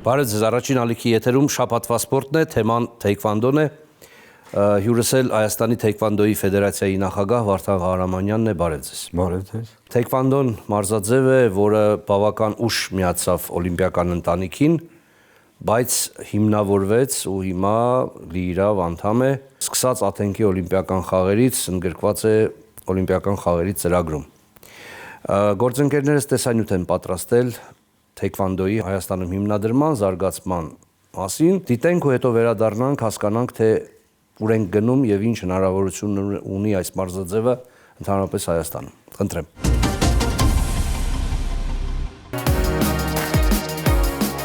Բարև ձեզ, առաջին ալիքի եթերում շաբաթվա սպորտն է, թեման թեյքվանդոն է, հյուրս էլ Հայաստանի թեյքվանդոյի ֆեդերացիայի նախագահ Վարդան Ղահարամանյանն է, բարև ձեզ։ Բարև ձեզ։ Թեյքվանդոն մարզաձև է, որը բավական ուշ միացավ օլիմպիական ընտանիքին, բայց հիմնավորվեց ու հիմա լիիրավ անդամ է, սկսած Աթենքի օլիմպիական խաղերից, ընդգրկված է օլիմպիական խաղերի ծրագրում։ Գործընկերներս տեսանյութ են պատրաստել թեյքվանդոյի Հայաստանում հիմնադրման, զարգացման մասին, դիտենք ու հետո վերադառնանք, հասկանանք, թե ուր ենք գնում եւ ինչ հնարավորություն ունի այս մարզաձևը ընդհանրապես Հայաստանում։ Խնդրեմ։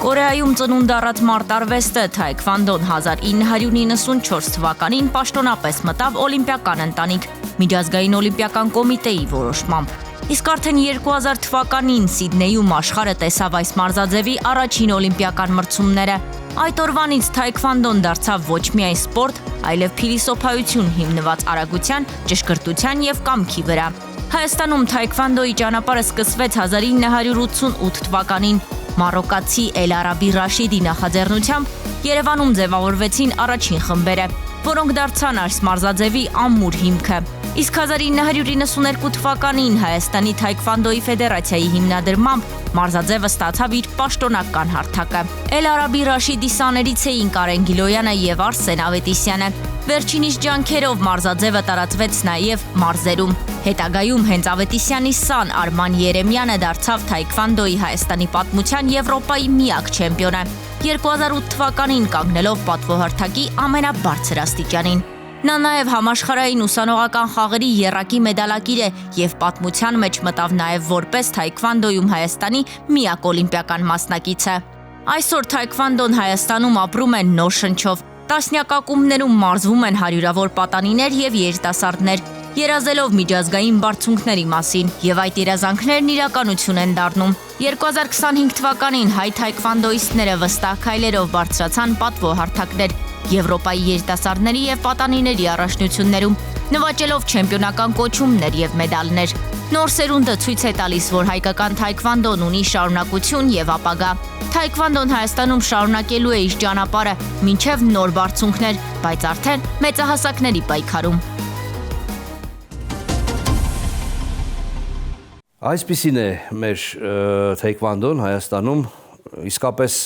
Կորեայում ծնունդ առած մարտարվեստը թայքվանդոն 1994 թվականին պաշտոնապես մտավ օլիմպիական ընտանիք միջազգային օլիմպիական կոմիտեի որոշմամբ։ Իսկ արդեն 2000 թվականին Սիդնեյում աշխարհը տեսավ այս մարզաձևի առաջին օլիմպիական մրցումները։ Այդ օրվանից թայքվանդոն դարձավ ոչ միայն սպորտ, այլև փիլիսոփայություն հիմնված արագության, ճշգրտության եւ կամքի վրա։ Հայաստանում թայքվանդոյի ճանապարհը սկսվեց 1988 թվականին մարոկացի Էլ Արաբի Ռաշիդի նախաձեռնությամբ Երևանում ձևավորվեցին առաջին խմբերը, որոնք դարձան այս մարզաձևի ամուր հիմքը։ Իսկ 1992 թվականին Հայաստանի թայքվանդոյի ֆեդերացիայի հիմնադրմամբ մարզաձևը ստացավ իր պաշտոնական հարթակը։ Էլ Արաբի Ռաշիդի սաներից էին Կարեն Գիլոյանը եւ Արսեն Ավետիսյանը։ Վերջինիս ջանքերով մարզաձևը տարածվեց նաև մարզերում։ Հետագայում հենց Ավետիսյանի սան Արման Երեմյանը դարձավ թայքվանդոյի Հայաստանի պատմության Եվրոպայի միակ չեմպիոնը, 2008 թվականին կանգնելով պատվոհարթակի ամենաբարձր աստիճանին։ Նա նաև համաշխարհային ուսանողական խաղերի եռակի մեդալակիր է եւ պատմության մեջ մտավ նաև որպես թայքվանդոյում Հայաստանի միակ օլիմպիական մասնակիցը։ Այսօր թայքվանդոն Հայաստանում ապրում է նոր շնչով։ Տասնյակ ակումբներում մարզվում են հարյուրավոր պատանիներ եւ երիտասարդներ, երազելով միջազգային բարձունքների մասին, եւ այդ երազանքներն իրականություն են դառնում։ 2025 թվականին հայ թայքվանդոիստները վստահ քայլերով բարձրացան պատվոհարթակներ Եվրոպայի երիտասարդների եւ պատանիների առաջնություններում, նվաճելով չեմպիոնական կոչումներ եւ մեդալներ։ Նոր սերունդը ցույց է տալիս, որ հայկական թայքվանդոն ունի շարունակություն եւ ապագա։ Թայքվանդոն Հայաստանում շարունակելու է իր ճանապարհը մինչև նոր բարձունքներ, բայց արդեն մեծահասակների պայքարում։ Այսպիսին է մեր թեյքվանդոն Հայաստանում, իսկապես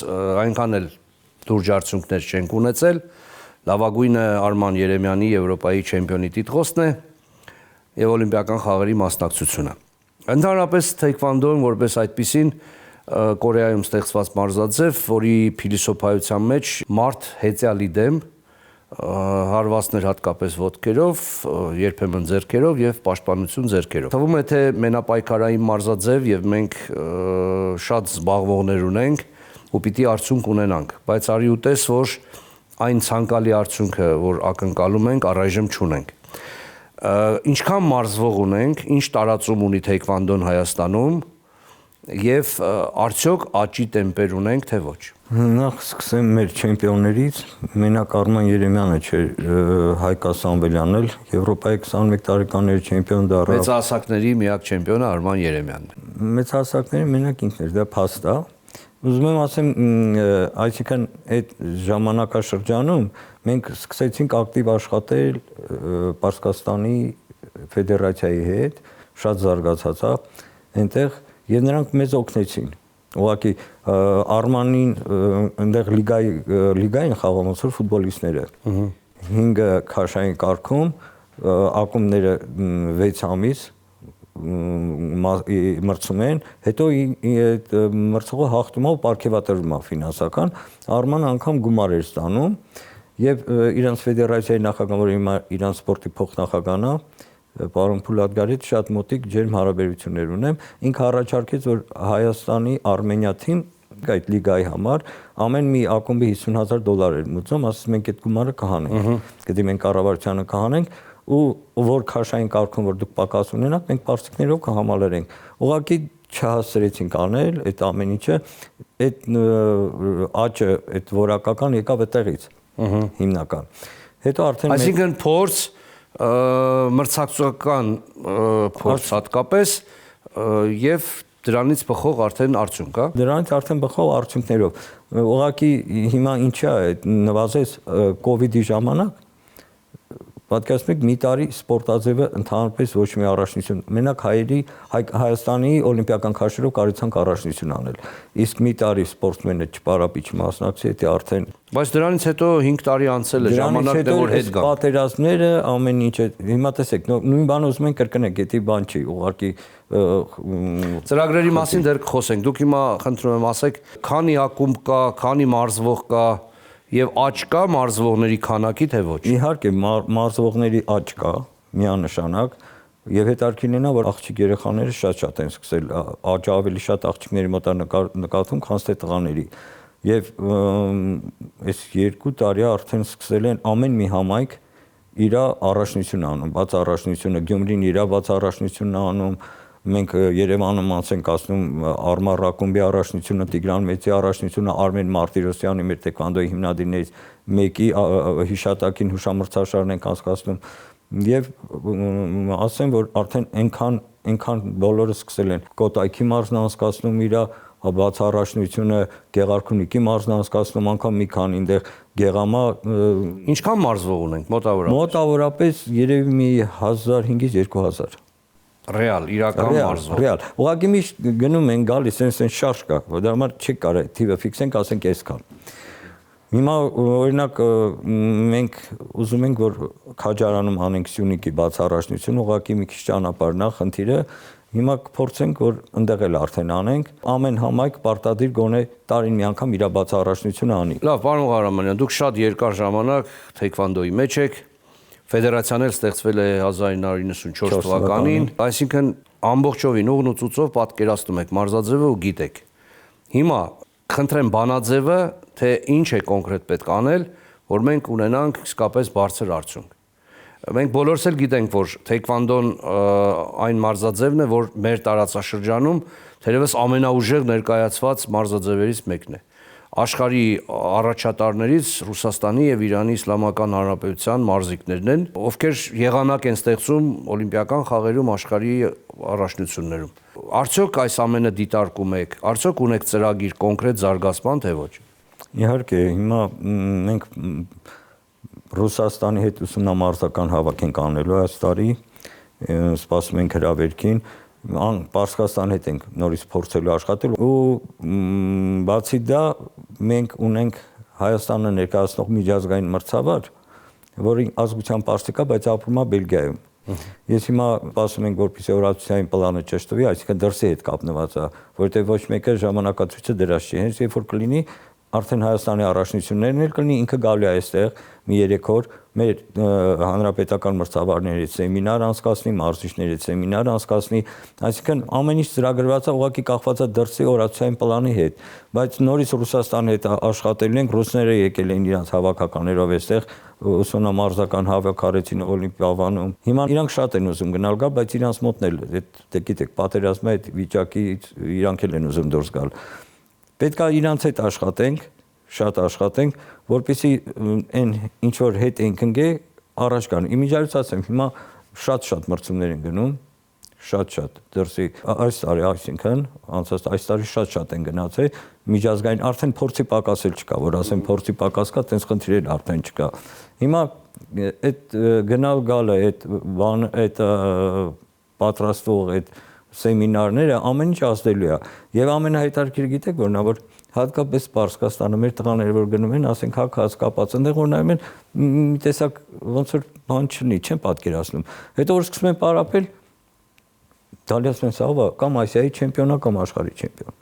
այնքան էլ լուրջ արդյունքներ չենք ունեցել, լավագույնը Արման Երեմյանի Եվրոպայի չեմպիոնի տիտղոսն է եւ օլիմպիական խաղերի մասնակցությունը։ Ընդհանրապես թեյքվանդոն որպես այդպիսին Կորեայում ստեղծված մարզաձև, որի փիլիսոփայության մեջ մարդ հեծյալի դեմ հարվածներ հատկապես ոտքերով, երբեմն ձեռքերով եւ պաշտպանություն ձեռքերով։ Թվում է թե մենապայքարային մարզաձև եւ մենք շատ զբաղվողներ ունենք ու պիտի արդյունք ունենանք, բայց արի ու տես, որ այն ցանկալի արդյունքը, որ ակնկալում ենք, առայժմ չունենք։ Ինչքան մարզվող ունենք, ինչ տարածում ունի թեյքվանդոն Հայաստանում եւ արդյոք աճի տեմպեր ունենք, թե ոչ։ Նախ սկսեմ մեր չեմպիոններից, մենակ Արման Երեմյանը չէ, Հայկ Ասանվելյանն էլ Եվրոպայի 21 տարեկանների չեմպիոն դառավ։ Մեծահասակների միակ չեմպիոնը Արման Երեմյանն է։ Մեծահասակների մենակ ինքն էր, դա փաստ է։ Ուզում եմ ասեմ, այսինքն այդ ժամանակաշրջանում մենք սկսեցինք ակտիվ աշխատել Պարսկաստանի ֆեդերացիայի հետ, շատ զարգացած է այնտեղ եւ նրանք մեզ օգնեցին։ Ուղղակի Արմանին այնտեղ լիգային խաղում ոնց որ ֆուտբոլիստները 5 քաշային կարգում ակումբները 6 ամիս մրցում են, հետո այդ մրցողը հաղթում է ու պարգևատրվում է ֆինանսական, Արմանը անգամ գումար էր ստանում եւ իրանց ֆեդերացիայի նախագահը, որ հիմա իրանց սպորտի փոխնախագահն է, պարոն Փուլատգարի հետ շատ մոտիկ ջերմ հարաբերություններ ունեմ, ինքը առաջարկեց, որ Հայաստանի Արմենիա թիմ այդ լիգայի համար ամեն մի ակումբի $50,000 էր մուծում, ասես մենք այդ գումարը կհանենք, գիտի մենք կառավարությանը կհանենք ու որ քաշային կարգում որ դուք պակաս ունենաք, մենք պարսիկներով կհամալրենք։ Ուղղակի չհասցրեցինք անել այդ ամեն ինչը, այդ աճը, այդ որակական եկավ այդտեղից հիմնական։ Հետո արդեն այսինքն փորձ մրցակցական փորձ հատկապես եւ դրանից բխող արդեն արդյունք, հա։ Դրանից արդեն բխող արդյունքներով։ Ուղղակի հիմա ինչա է նվազեց COVID-ի ժամանակ պատկերացնում եք մի տարի սպորտաձևը ընդհանրապես ոչ մի առաջնություն մենակ Հայաստանի օլիմպիական քաշերով կարողացանք առաջնություն անել իսկ մի տարի սպորտսմենը չպարապի չմասնակցի դա արդեն բայց դրանից հետո 5 տարի անցել է ժամանակն է որ հետ գա պատերազմները ամեն ինչը հիմա տեսեք նույն բանը ուզում են կրկնենք դա բան չի ուղղակի ծրագրերի մասին դեռ կխոսենք դուք հիմա խնդրում եմ ասեք քանի ակումբ կա քանի մարզվող կա Եվ աճ կա մարզվողների քանակի թե ոչ։ Իհարկե մարզվողների աճ կա միանշանակ եւ հետարքին որ աղջիկ երեխաները շատ են սկսել աճը ավելի շատ աղջիկների մոտ նկատվում քան թե տղաների եւ այս 2 տարի արդեն սկսել են ամեն մի համայնք իր առաջնություն անում բաց առաջնությունը Գյումրին իր բաց առաջնությունն անում մենք Երևանում անցենք ասում Արմար Ռակումբի առաջնությունը Տիգրան Մեծի առաջնությունը Արմեն Մարտիրոսյանի մեր տեքվանդոյի հիմնադիրներից մեկի հիշատակին հուշամրցաշարն ենք անցկացնում եւ ասեմ որ արդեն այնքան բոլորը սկսել են Կոտայքի մարզն անցկացնում իր բաց առաջնությունը Գեղարքունիքի մարզն անցկացնում անգամ մի քանի այնտեղ Գեղամա ինչքան մարզվող ունենք մոտավորապես երևի մի 1500-ից 2000 Ռեալ, իրական մարզվող։ Ռեալ։ Ուղղակի միշտ գնում են գալիս, sense շարժ կա, որ դա համար չի կարա թիվը ֆիքսենք, ասենք այսքան։ Հիմա օրինակ մենք ուզում ենք որ Քաջարանում անենք Սյունիքի բաց առաջնություն, ուղղակի մի քիչ ճանապարհն է խնդիրը։ Հիմա կփորձենք որ ընդեղ էլ արդեն անենք, ամեն համայնք պարտադիր գոնե տարին մի անգամ իր բաց առաջնությունը անի։ Լավ, պարոն Ղարամանյան, դուք շատ երկար ժամանակ թեքվանդոյի մեջ եք։ Ֆեդերացիան էլ ստեղծվել է 1994 թվականին, այսինքն ամբողջովին ուղն ու ծուծով պատկերացնում եք մարզաձևը ու գիտեք։ Հիմա խնդրեմ բանաձևը, թե ինչ է կոնկրետ պետք անել, որ մենք ունենանք իսկապես բարձր արդյունք։ Մենք բոլորս էլ գիտենք, որ թեքվանդոն այն մարզաձևն է, որ մեր տարածաշրջանում թերևս ամենաուժեղ ներկայացված մարզաձևերից մեկն է։ Աշխարհի առաջատարներից Ռուսաստանի եւ Իրանի Իսլամական Հանրապետության մարզիկներն են, ովքեր եղանակ են ստեղծում օլիմպիական խաղերում աշխարհի առաջնություններում։ Արդյոք այս ամենը դիտարկում եք, արդյոք ունեք ծրագիր կոնկրետ զարգացման թե ոչ։ Իհարկե, հիմա մենք Ռուսաստանի հետ ուսումնամարզական հավաք ենք անելու այս տարի, սպասում ենք հրավերքին Պարսկաստանի հետ ենք նորից փորձելու աշխատել ու բացի դա մենք ունենք Հայաստանը ներկայացնող միջազգային մրցավար, որի ազգության պարսիկ է, բայց ապրում է Բելգիայում։ Ես հիմա ասում ենք որպեսզի օրացիային պլանը ճշտվի, այսինքն դրսի հետ կապնված է, որովհետև ոչ մեկը ժամանակացույցը դրած չի, հենց երբ որ կլինի արդեն Հայաստանի առաջնություններն էլ կլինի ինքը գալու է այստեղ մի 3 օր մեր հանրապետական մրցավարների սեմինար անցկացնի, մարզիչների սեմինար անցկացնի, այսինքն ամեն ինչ ծրագրված է ուղղակի կախված է դրսի օրացիային պլանի հետ, բայց նորից Ռուսաստանի հետ աշխատելու ենք, ռուսները եկել են իրանց հավաքականներով այստեղ ուսումնամարզական հավաք արեցին Օլիմպիավանում։ Հիմա իրանք շատ են ուզում գնալ գալ, բայց իրանց մոտն էլ դե գիտեք, պատերազմի այդ վիճակից իրանք էլ են ուզում դուրս գալ։ Պետք է իրանց հետ աշխատենք, շատ աշխատենք, որպեսզի այն ինչ որ հետ ենք ընկե առաջ գան։ Իմիջիայից ասեմ, հիմա շատ մրցումներ են գնում, շատ դրսի այս տարի, այսինքն անցած այս տարի շատ են գնացել, միջազգային արդեն փորձի պակաս էլ չկա, որ ասեմ փորձի պակաս կա, տենց խնդիրներ արդեն չկա։ Հիմա այդ գնալ գալը, այդ պատրաստող այդ սեմինարները ամեն ինչ ազդելու է։ Եվ ամենահետաքրքիրը գիտեք որն է, որ հատկապես Պարսկաստանը մեր տղաները որ գնում են, ասենք հակած կապած այնտեղ որ նայում են մի տեսակ ոնց որ բան չունի, չեն պատկերացնում։ Հետո որ սկսում են պարապել, դալիացում են սաղ կամ Ասիայի չեմպիոնա կամ աշխարհի չեմպիոն։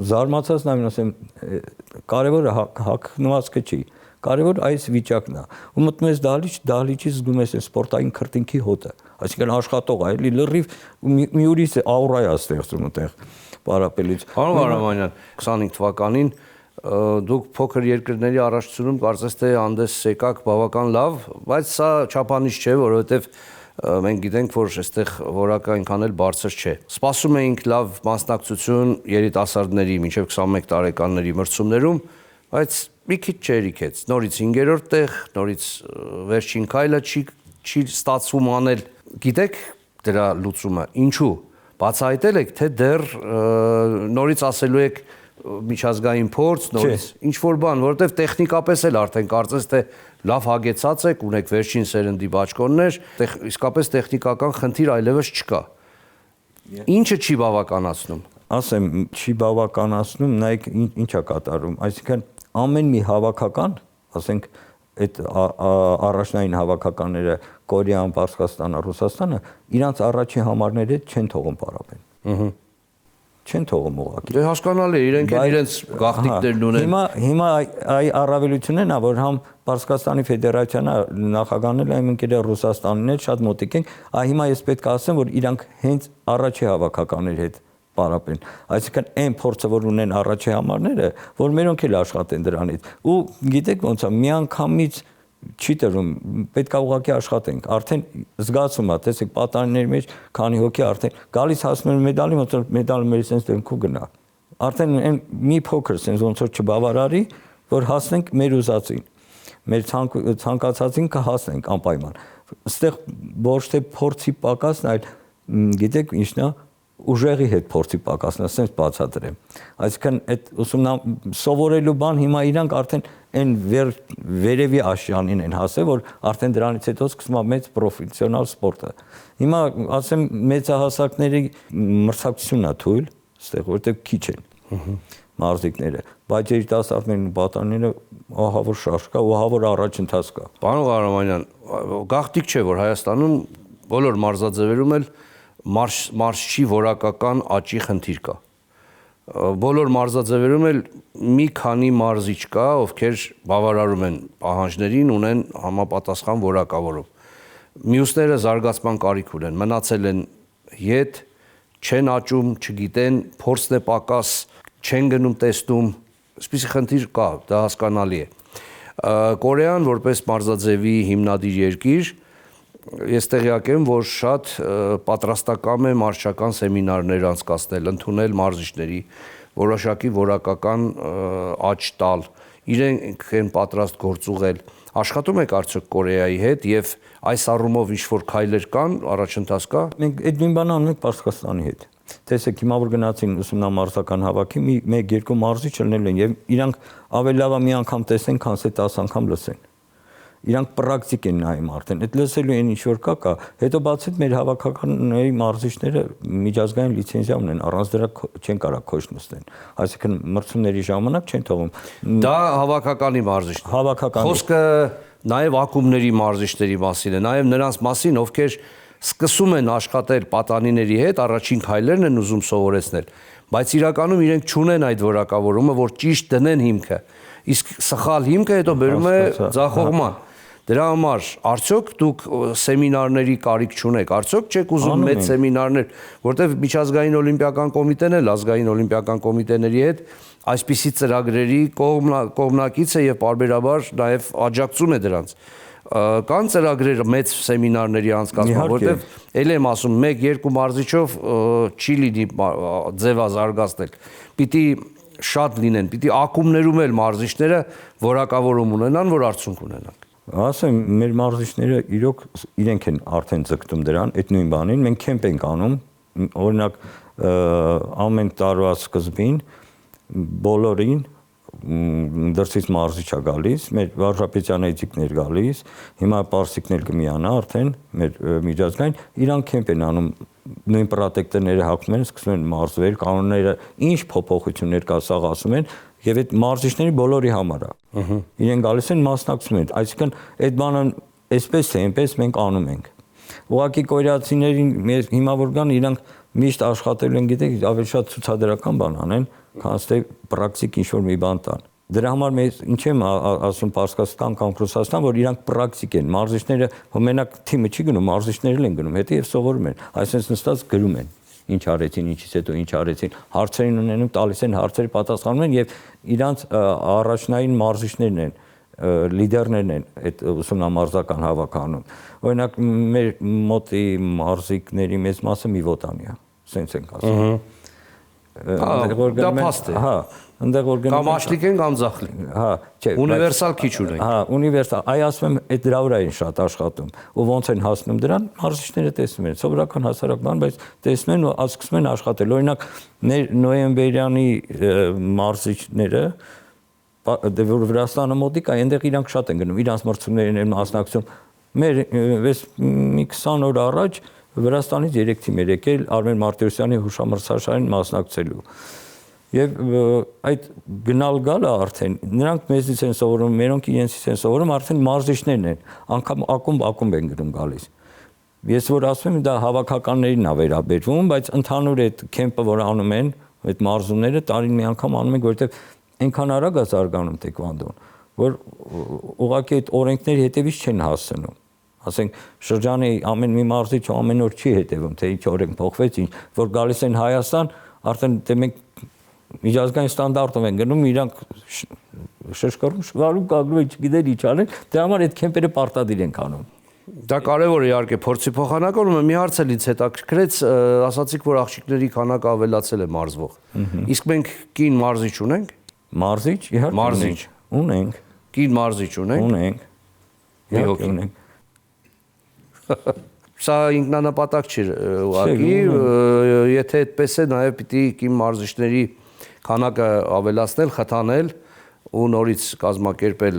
Զարմացած նայում ասեմ, կարևորը հագնվածքը չի, կարևոր այս վիճակն է։ Ու մտնում ես դահլիճից զգում ես սպորտային քրտինքի հոտը, այսինքն աշխատող է, էլի լրիվ մի ուրիշ աուրա է ստեղծում այդտեղ պարապելից։ Պարոն Ղարամանյան, 25 թվականին դուք փոքր երկրների առաջնությունում կարծես թե հանդես եկաք բավական լավ, բայց սա չափանիշ չէ, որովհետև մենք գիտենք, որ այստեղ որակը այնքան էլ բարձր չէ։ Սպասում էինք լավ մասնակցություն երիտասարդների մինչև 21 տարեկանների մրցումներում, բայց մի քիչ չերիքեց։ Նորից 5-րդ տեղ, նորից վերջին քայլը չի ստացվում անել։ Գիտեք դրա լուծումը, ինչու։ բացահայտել եք, թե դեռ նորից ասելու եք միջազգային փորձ, նորից ինչ որ բան, որովհետև տեխնիկապես էլ արդեն կարծես թե լավ հագեցած եք, ունեք վերջին սերնդի բաճկոններ, իսկապես տեխնիկական խնդիր այլևս չկա։ Ինչը չի բավականացնում։ Ասեմ, չի բավականացնում, նայեք ինչա կատարում, այսինքն ամեն մի հավաքական, ասենք այդ առաջնային հավաքականները Կորեան, Պարսկաստանը, Ռուսաստանը իրանց առաջի համարների հետ չեն թողում պարապեն։ Չեն թողում ուղղակի։ Դե հասկանալի է, իրենք են իրենց գաղտնիքներն ունեն։ Հիմա այ առավելությունն է, որ համ Պարսկաստանի Ֆեդերացիան նախագանել է ընկերը Ռուսաստանին հետ շատ մոտիկ են, հիմա ես պետք է ասեմ, որ իրանք հենց առաջի հավաքականների հետ պարապեն։ Այսինքն այն փորձը, որ ունեն առաջի համարները, որ մերոնք էլ աշխատեն դրանից։ Ու գիտեք ոնց է, միանգամից չի տրում, պետք է ուղղակի աշխատենք։ Արդեն զգացում է, տեսեք, պատանիների մեջ քանի հոգի արդեն գալիս հասնում են մեդալի, ոնց որ մեդալը մեր sense դեմքու գնա։ Արդեն այն մի փոքր sense ոնց որ չբավարարի, որ հասնենք մեր ուզածին։ Մեր ցանկացածին կհասնենք անպայման։ Այստեղ ոչ թե փորձի պակասն, այլ գիտեք ինչն է, ուժեղի հետ փորձի պակասն է, ասենք բացատրեմ։ Այսինքն այդ սովորելու բան հիմա իրանք արդեն այն վերևի աշյանին են հասել, որ արդեն դրանից հետո սկսում է մեծ պրոֆեսիոնալ սպորտը։ Հիմա ասեմ մեծահասակների մրցակցությունն է թույլ, այստեղ որտեղ քիչ են մարզիկները, բայց երիտասարդներն ու պատանիները ահա որ շարժ կա, ահա որ առաջընթաց կա։ Պարոն Ղարամանյան, գաղտնիք չէ, որ Հայաստանում բոլոր մարզաձևերում էլ մարզչի որակական աճի խնդիր կա։ Բոլոր մարզաձևերում էլ մի քանի մարզիչ կա, ովքեր բավարարում են պահանջներին, ունեն համապատասխան որակավորում։ Մյուսները զարգացման կարիք ունեն, մնացել են ետ, չեն աճում, չգիտեն, փորձն է պակաս, չեն գնում տեսնում, այսպիսի խնդիր կա, դա հասկանալի է։ Կորեան որպես մարզաձևի հիմնադիր երկիր, ես տեղյակ եմ, որ շատ պատրաստակամ է մարզչական սեմինարներ անցկացնել, ընդունել մարզիչների, որոշակի որակական աճ տալ, իրենք են պատրաստ գործուղել։ Աշխատում եք արդյոք Կորեայի հետ եւ այս առումով ինչ-որ քայլեր կան, առաջընթաց կա։ Մենք այդ նույն բանը անում ենք Պարսկաստանի հետ։ Տեսեք, հիմա որ գնացին ուսումնամարզական հավաքի, մեկ-երկու մարզիչ ելնել են եւ իրանք ավելի լավ է մի անգամ տեսեն, քան 10 անգամ լսեն։ Իրանք պրակտիկ են նայում արդեն, այդ լսելու են ինչ որ կա, հետո բացի մեր հավաքականների մարզիչները միջազգային լիցենզիա ունեն, առանց դրա չեն կարող քոչ նստեն, այսինքն մրցումների ժամանակ չեն թողում։ Դա հավաքականի մարզիչներ։ Հավաքականի։ Խոսքը նաև ակումբների մարզիչների մասին է, նաև նրանց մասին, ովքեր սկսում են աշխատել պատանիների հետ, առաջին քայլերն են ուզում սովորեցնել, բայց իրականում իրենք չունեն այդ որակավորումը, որ ճիշտ դնեն հիմքը, իսկ սխալ հիմքը հետո բերում է ձախողման։ Դրա համար արդյոք դուք սեմինարների կարիք չունեք, արդյոք չեք ուզում մեծ սեմինարներ, որտեղ միջազգային օլիմպիական կոմիտեն էլ ազգային օլիմպիական կոմիտեների հետ այսպիսի ծրագրերի կողմնակից է եւ պարբերաբար նաեւ աջակցում է դրանց։ Կան ծրագրեր մեծ սեմինարների անցկացման, որտեղ ել եմ ասում 1-2 մարզիչով չի լինի ձևա զարգացնել։ Պիտի շատ լինեն, պիտի ակումբներում էլ մարզիչները որակավորում ունենան, որ արդյունք ունենան։ Ասեմ, մեր մարզիչները իրոք իրենք են արդեն ձգտում դրան, այդ նույն բանին, մենք քեմփ ենք անում, օրինակ ամեն տարվա սկզբին բոլորին դրսից մարզիչ է գալիս, մեր վարժապետյան էթիկներ գալիս, հիմա պարսիկներ կմիանա արդեն մեր միջազգային, իրանք քեմփ են անում, նույն պրոտեկտորները հագնում են, սկսում են մարզվել, կանոնները ինչ փոփոխություններ կա, սաղ ասում են, եւ այդ մարզիչների բոլորի համար է։ Իրենք գալիս են մասնակցում են, այսինքն այդ բանը այսպես թե այնպես մենք անում ենք։ Ուղղակի կորեացիներին հիմա որ կան, իրանք միշտ աշխատել են, գիտեք, ավելի շատ ցուցադրական բան անեն, քան թե պրակտիկ ինչ-որ մի բան տան։ Դրա համար մենք ինչ եմ ասում Պարսկաստան կամ Ռուսաստան, որ իրանք պրակտիկ են, մարզիչները մենակ թիմը չի գնում, մարզիչներն են գնում, հետո եւ սովորում են, այսինքն նստած գրում են։ Ինչ արեցին, ինչից հետո ինչ արեցին, հարցերին ունենում, տալիս են հարցերի պատասխանում են եւ իրանց առաջնային մարզիչներն են, լիդերներն են այդ ուսումնամարզական հավաքանում։ Օրինակ մեր մոտի մարզիկների մեծ մասը մի վոտանի է, սենց ենք ասում։ Դա փաստ է։ Հա, այնտեղ որ գնում Կամ աշլիկ են, կամ ձախլիկ։ հա, չէ, Ունիվերսալ քիչ ունենք։ Հա, ունիվերսալ, այ ասում եմ, այդ դրա վրա են շատ աշխատում։ Ու ոնց են հասնում դրան, մարզիչները տեսնում են, սովորական հասարակ բան, բայց տեսնում են ու սկսում են աշխատել։ Օրինակ, նոյեմբերյանի մարզիչները որ Վրաստանը մոտիկ է, այնտեղ իրանք շատ են գնում, իրանց մրցումներին են մասնակցում։ Մեր մի 20 օր առաջ Վրաստանից 3 թիմ էր եկել Արմեն Մարտիրոսյանի հուշամրցաշարին մասնակցելու։ Եվ այդ գնալ գալը արդեն նրանք մեզից են սովորում, մերոնք իրենցից են սովորում, արդեն մարզիչներն են, անգամ ակումբ են գնում գալիս։ Ես որ ասում եմ, դա հավաքականներին է վերաբերվում, բայց ընդհանուր այդ քեմպը, որ անում են, այդ մարզումները տարին մի անգամ անում են, որովհետև այնքան արագ է զարգանում տեքվանդոն, որ ուղղակի այդ օրենքների հետևից չեն հասնում։ Ասենք շրջանի ամեն մի մարզիչ ամեն օր չի հետևում, թե ինչ օրենք փոխվեց, ինչ որ գալիս են Հայաստան, արդեն դե մենք միջազգային ստանդարտով են գնում, իրանք շշկռում, շվարում, կագրում, չգիտեն ինչ անեն, դրա համար այդ քեմպերը պարտադիր են անում։ Դա կարևոր է իհարկե փորձի փոխանակում, մի հարց էլ ինձ հետաքրքրեց, ասացիք, որ աղջիկների քանակը ավելացել է մարզվող։ Իսկ մենք կին մարզիչ ունենք։ Մարզիչ, իհարկե Մարզիչ ունենք։ Կին մարզիչ ունենք։ Ունենք։ Մի հոգի ունենք։ Սա ինքնանպատակ չէ ուղղակի, եթե այդպես է, նաև պիտի կին մարզիչների քանակը ավելացնել, խթանել ու նորից կազմակերպել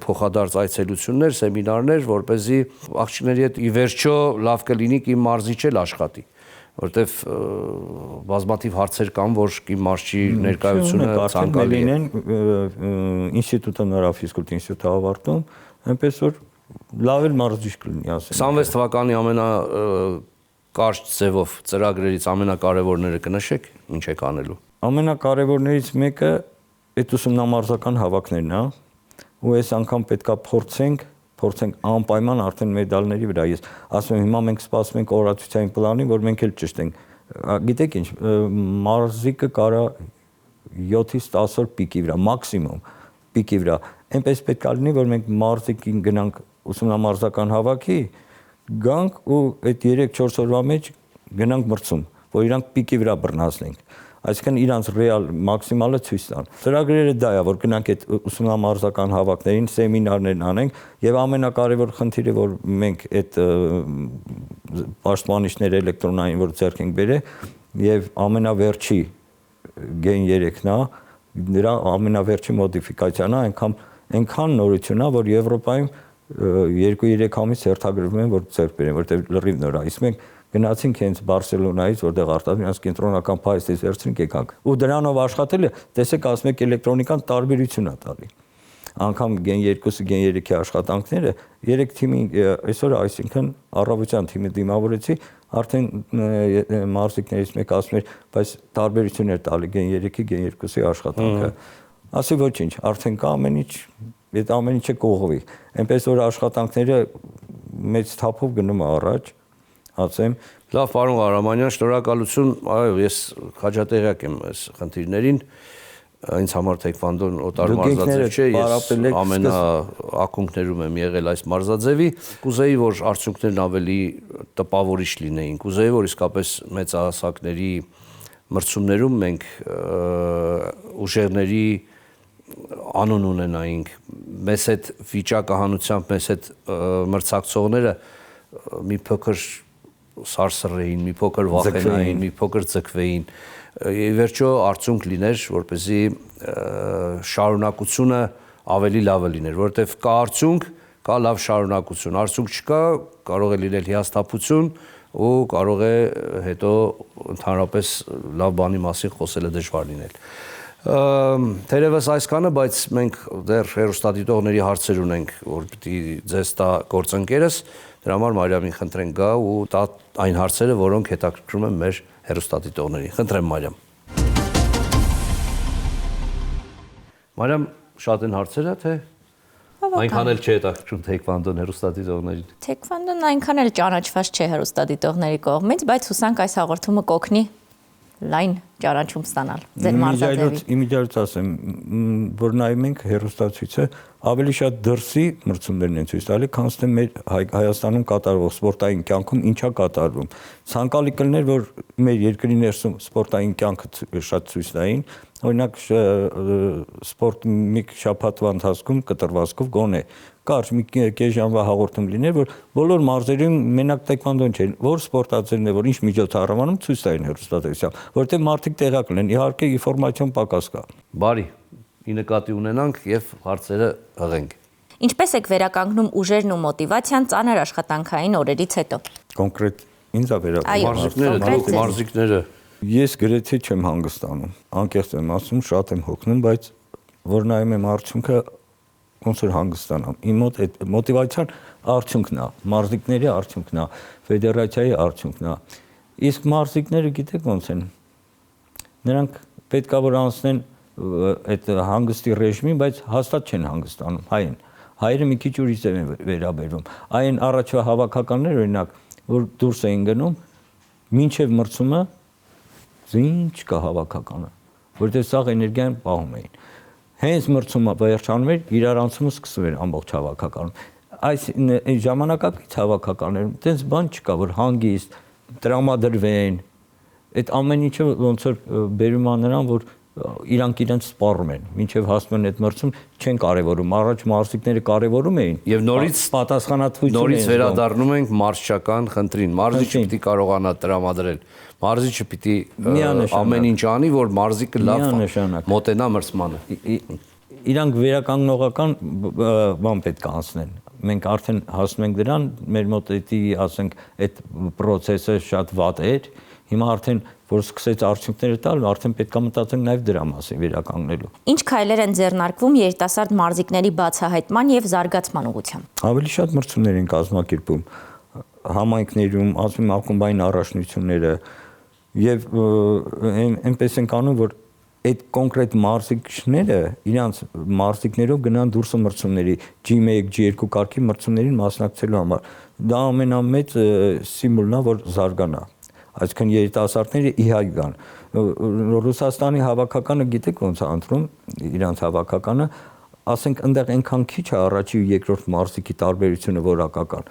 փոխադարձ այցելություններ, սեմինարներ, որպեսզի աղջիկների հետ ի վերջո լավ կլինի կին մարզիչ էլ աշխատի, որտեվ բազմաթիվ հարցեր կան, որ կին մարզչի ներկայությունը ցանկալի է։ Ինստիտուտը նորավ ֆիզկուլտուր ինստիտուտը ավարտում, այնպես որ լավ էլ մարզիչ կլինի, ասեմ։ 26 թվականի ամենակարճ ձևով ծրագրերից ամենակարևորները կնշեք, ինչ եք անելու։ Ամենակարևորներից մեկը այդ ուսումնամարզական հավաքներն է, ու այս անգամ պետքա փորձենք անպայման արդեն մեդալների վրա։ Ես ասում եմ, հիմա մենք սպասում ենք օրացուցային պլանին, որ մենք էլ ճշտենք։ Գիտեք ինչ, մարզիկը կարա 7-ից 10 օր պիկի վրա, մաքսիմում պիկի վրա։ Այնպես պետք է լինի, որ մենք մարզիկին գնանք ուսումնամարզական հավաքի, գանք ու այդ 3-4 օրվա մեջ գնանք մրցում, որ իրանք պիկի վրա բռնացնենք։ Այսինքն իրանց ռեալ մաքսիմալը ցույց տան։ Ծրագրերը դա է, որ գնանք այդ ուսումնամարզական հավաքներին, սեմինարներ անենք, եւ ամենակարևոր խնդիրը, որ մենք այդ պաշտպանիչները էլեկտրոնային որ ձեռք ենք բերել, եւ ամենավերջի Gen 3-ն է, դրա ամենավերջի մոդիֆիկացիան է, այնքան նորություն է, որ Եվրոպայում 2-3 ամիս հերթագրվում են, որ ձեռք բերեն, որտեղ լրիվ նոր է։ Իսկ մենք գնացինք հենց Բարսելոնայից, որտեղ արտադրում իրենց կենտրոնական փայստից վերցրինք եկանք։ Ու դրանով աշխատելը, տեսեք, ասում եք էլեկտրոնիկան տարբերություն է տալի։ Անկամ Gen 2-ի, Gen 3-ի աշխատանքները 3 թիմի այսօր, այսինքն առավոտյան թիմը դիմավորեցի, արդեն մարզիկներից մեկը ասում էր, բայց տարբերություն էր տալի Gen 3-ի, Gen 2-ի աշխատանքը։ Ասի ոչինչ, արդեն կա ամեն ինչ, այդ ամեն ինչը կողովի։ Այնպես որ աշխատանքները մեծ թափով գնում է առաջ, ասեմ։ Լավ, պարոն Ղարամանյան, շնորհակալություն, այո, ես խաչատեղյակ եմ այս խնդիրներին, ինձ համար թեքվանդոն օտար մարզաձև չէ, ես ամենաակունքներում եմ եղել այս մարզաձևի, կուզեի, որ արդյունքներն ավելի տպավորիչ լինեին, կուզեի, որ իսկապես մեծահասակների մրցումներում մենք ուժեղների անուն ունենայինք, մեզ այդ վիճակահանությամբ, մեզ այդ մրցակցողները մի փոքր սարսռեին, մի փոքր վախենային, մի փոքր ձգվեին, վերջո արդյունք լիներ, որպեսզի շարունակությունը ավելի լավը լիներ, որովհետև կա արդյունք, կա լավ շարունակություն, արդյունք չկա, կարող է լինել հիասթափություն ու կարող է հետո ընդհանրապես լավ բանի մասին խոսելը դժվար լինել։ Թերևս այսքանը, բայց մենք դեռ հեռուստադիտողների հարցեր ունենք, որ պիտի ձեզ տա գործընկերս, դրա համար Մարիամին խնդրենք գա ու տա այն հարցերը, որոնք հետաքրքրում են մեր հեռուստադիտողներին։ Խնդրեմ Մարիամ։ Մարիամ, շատ են հարցերը, թե այնքան էլ չի հետաքրքրում թեքվանդոն հեռուստադիտողներին։ Թեքվանդոն այնքան էլ ճանաչված չէ հեռուստադիտողների կողմից, բայց հուսանք այս հաղորդումը կօգնի լայն ճանաչում ստանալ ձեր մարզաձևի։ Իմիջիայլոց ասեմ, որ նայում ենք հեռուստացույցը, ավելի շատ դրսի մրցումներն են ցույց տալի, քան թե մեր Հայաստանում կատարվող սպորտային կյանքում ինչա կատարվում։ Ցանկալի կլներ, որ մեր երկրի ներսում սպորտային կյանքը շատ ցույց տային, օրինակ սպորտ մի շաբաթվա ընթացքում կտրվածքով գոնե կարճ մի կես ժամվա հաղորդում լիներ, որ բոլոր մարզերում մենակ տեքվանդոն չէ, որ սպորտացիներն է, որ ինչ միջոցառմանում ցույց տային հեռուստատեսությամբ, որտեղ մարդիկ տեղակ լինեն, իհարկե ինֆորմացիոն պակաս կա։ Բարի, ի նկատի ունենանք եւ հարցերը հղենք։ Ինչպես եք վերականգնում ուժերն ու մոտիվացիան ծանր աշխատանքային օրերից հետո։ Կոնկրետ ինձ է վերականգնում։ Մարզիկները Ես գրեթե չեմ հանգստանում, անկեղծ եմ ասում, շատ եմ հոգնում, բայց որ նայում եմ արդյունքը ոնց որ հանգստանամ։ Իմ մոտ այդ մոտիվացիան արդյունքն է, մարզիկների արդյունքն է, ֆեդերացիայի արդյունքն է։ Իսկ մարզիկները գիտեք ոնց են։ Նրանք պետքա որ անցնեն այդ հանգստի ռեժիմին, բայց հաստատ չեն հանգստանում, հայ են։ Հայերը մի քիչ ուրիշ են վերաբերվում։ Այն առաջվա հավաքականներ օրինակ, որ դուրս էին գնում, մինչև մրցումը ինչ կա հավաքականը, որտեղ սաղ էներգիան պահում էին։ Հենց մրցումը վերջանում էր, իրարանցումը սկսվում էր ամբողջ հավաքականում։ Այս ժամանակակից հավաքականներում այդպես բան չկա, որ հանգիստ տրամադրվեն։ Այդ ամեն ինչը ոնց որ բերում է նրան, որ իրանք իրենց սպառում են, մինչև հասնում են այդ մրցում չեն կարևորում։ Առաջ մարզիկները կարևորում էին եւ նորից պատասխանատվություն նորից վերադառնում ենք մարզչական խնդրին։ Մարզիչը պիտի կարողանա տրամադրել։ Մարզիչը պիտի ամեն ինչ անի, որ մարզիկը լավ մոտենա մրցմանը։ Իրանք վերականգնողական բան պետք է անցնեն։ Մենք արդեն հասնում ենք դրան, մեր մոտ ասենք այդ process-ը շատ վատ էր։ Հիմա արդեն որ սկսեց արդյունքները տալ, արդեն պետք է մտածենք նաև դրա մասին վերականգնելու։ Ինչ քայլեր են ձեռնարկվում երիտասարդ մարզիկների բացահայտման եւ զարգացման ուղղությամբ։ Ավելի շատ մրցումներ են կազմակերպում համայնքներում, ասում ակումբային առաջնությունները եւ այնպես են անում, որ այդ կոնկրետ մարզիկները իրանց մարզիկներով գնան դուրս մրցումների G1, G2 կարգի մրցումներին մասնակցելու համար։ Դա ամենամեծ սիմվոլն է, որ զարգանա։ Այսինքն երիտասարդները իհայ գան։ Ռուսաստանի հավաքականը գիտեք ոնց է ընտրում իրանց հավաքականը, ասենք այնտեղ այնքան քիչ է առաջի ու երկրորդ մարզիկի տարբերությունը որակական,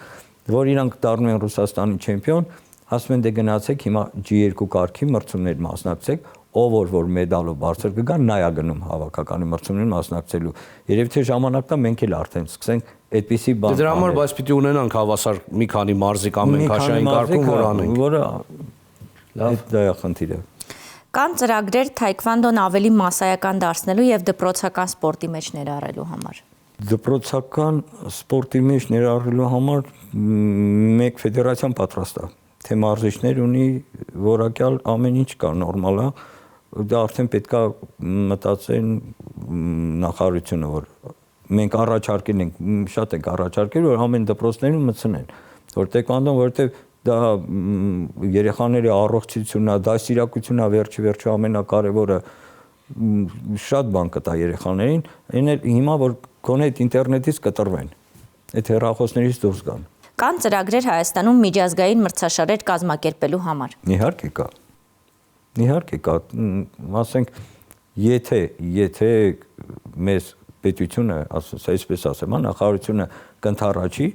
որ իրանք դառնում են Ռուսաստանի չեմպիոն, ասում են դե գնացեք հիմա G2 կարգի մրցումներ մասնակցեք, ով որ մեդալով բարձր կգա, նա է գնում հավաքականի մրցումներին մասնակցելու։ Երևի թե ժամանակն է մենք էլ արդեն սկսենք այդպիսի բան։ Դրա համար բայց պիտի ունենանք հավասար մի քանի մարզիկ ամեն քաշային կարգում, որ անենք։ Որը լավ դա է խնդիրը։ Կան ծրագրեր թայքվանդոն ավելի մասսայական դարձնելու եւ դպրոցական սպորտի մեջ ներառելու համար։ Դպրոցական սպորտի մեջ ներառելու համար մեկ ֆեդերացիան պատրաստ է։ Թե մարզիչներ ունի որակյալ ամեն ինչ կա, նորմալ է։ Դա արդեն պետքա մտածեն նախարարությունը, որ մենք առաջարկել ենք, շատ ենք առաջարկել, որ ամեն դպրոցներում մտցնեն, որ տեքվանդոն, որովհետև դա երեխաների առողջությունն է, դասիրակությունն է վերջի ամենակարևորը, շատ բան կտա երեխաներին, այն էլ հիմա որ գոնե այդ ինտերնետից կտրվեն, այդ հեռախոսներից դուրս գան։ Կան ծրագրեր Հայաստանում միջազգային մրցաշարեր կազմակերպելու համար։ Իհարկե կա, ասենք, եթե մեզ պետությունը, այսպես ասեմ, նախարարությունը կընդառաջի,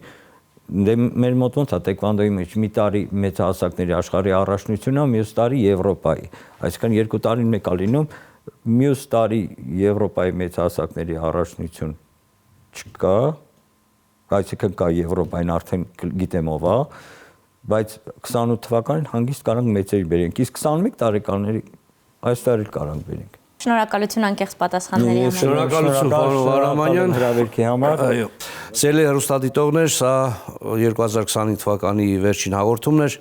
դե մեր մոտ ոնց է տեքվանդոյի մեջ մի տարի մեծահասակների աշխարհի առաջնությունն է, մյուս տարի Եվրոպայի, այսինքն 2 տարին մեկ է լինում, մյուս տարի Եվրոպայի մեծահասակների առաջնություն չկա, այսինքն կա Եվրոպային արդեն գիտեմ ով է, բայց 28 թվականին հանգիստ կարանք մեծերի բերենք, իսկ 21 տարեկանների այս տարի կարանք բերենք։ Շնորհակալություն անկեղծ պատասխանների համար։ Շնորհակալություն պարոն Վարամանյան հրավերքի համար։ Այո։ Սիրելի հեռուստադիտողներ, սա 2025 թվականի վերջին հաղորդումն էր։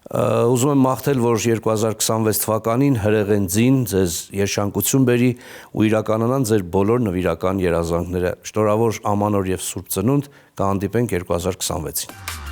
Ուզում եմ մաղթել, որ 2026 թվականին հրեղեն ձին ձեզ երջանկություն բերի ու իրականանան ձեր բոլոր նվիրական երազանքները։ Շնորհավոր ամանոր եւ Սուրբ Ծնունդ, կհանդիպենք 2026-ին։